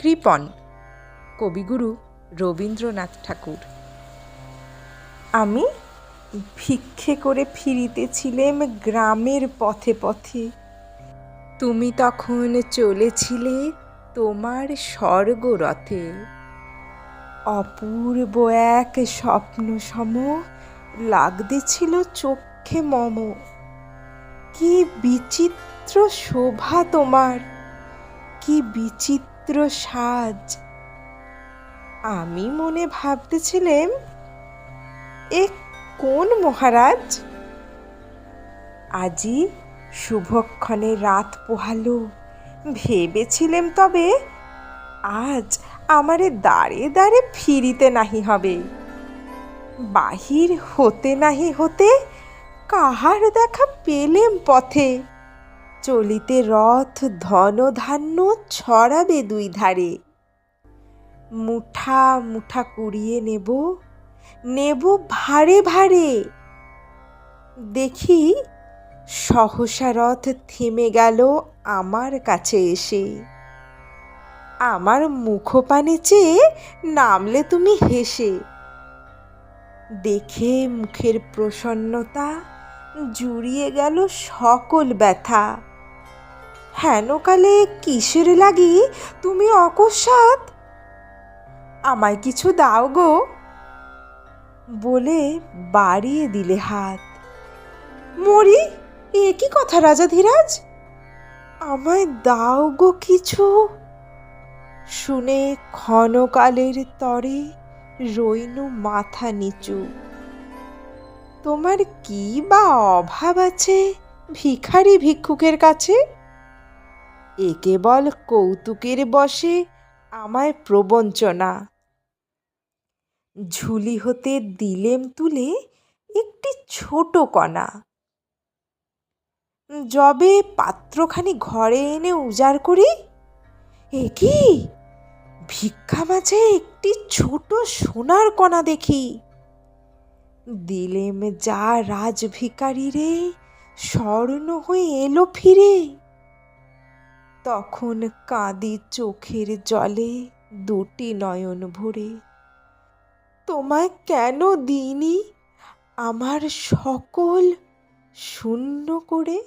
কৃপণ। কবিগুরু রবীন্দ্রনাথ ঠাকুর। আমি ভিক্ষে করে ফিরিতেছিলেম গ্রামের পথে পথে। তুমি তখন চলেছিলে তোমার স্বর্গরথে। অপূর্ব এক স্বপ্ন সম লাগতেছিল চক্ষে মম। কি বিচিত্র শোভা তোমার, কি বিচিত্র সাজ। আমি মনে ভাবতেছিলাম, এ কোন মহারাজ? আজি শুভক্ষণে রাত পোহালো। ভেবেছিলেম তবে আজ আমারে দাঁড়ে দাঁড়ে ফিরিতে নাহি হবে। বাহির হতে নাহি হতে কাহার দেখা পেলেম পথে। চলিতে রথ ধন ধান্য ছড়াবে দুই ধারে। মুঠা মুঠা কুড়িয়ে নেব, নেব ভারে ভারে। দেখি সহসা রথ থেমে গেল আমার কাছে এসে। আমার মুখপানে চেয়ে নামলে তুমি হেসে। দেখে মুখের প্রসন্নতা জুড়িয়ে গেল সকল ব্যথা। হেনকালে কিসের লাগি তুমি অকস্মাৎ আমায় কিছু দাও গো বলে বাড়িয়ে দিলে হাত। মরি, এ কি কথা রাজাধিরাজ? আমায় দাও গো কিছু। শুনে ক্ষণকালের তরে রইনু মাথা নিচু। তোমার কি বা অভাব আছে ভিখারি ভিক্ষুকের কাছে? এ কেবল কৌতুকের বশে আমায় প্রবঞ্চনা। ঝুলি হতে দিলেম তুলে একটি ছোট কণা। যবে পাত্রখানি ঘরে এনে উজাড় করি, এ কি ভিক্ষা মাঝে একটি ছোট সোনার কণা দেখি। দিলেম যা রাজভিখারি রে, স্বর্ণ হয়ে এলো ফিরে। তখন কাঁদি চোখের জলে দুটি নয়ন ভরে। তোমায় কেন দিইনি আমার সকল শূন্য করে?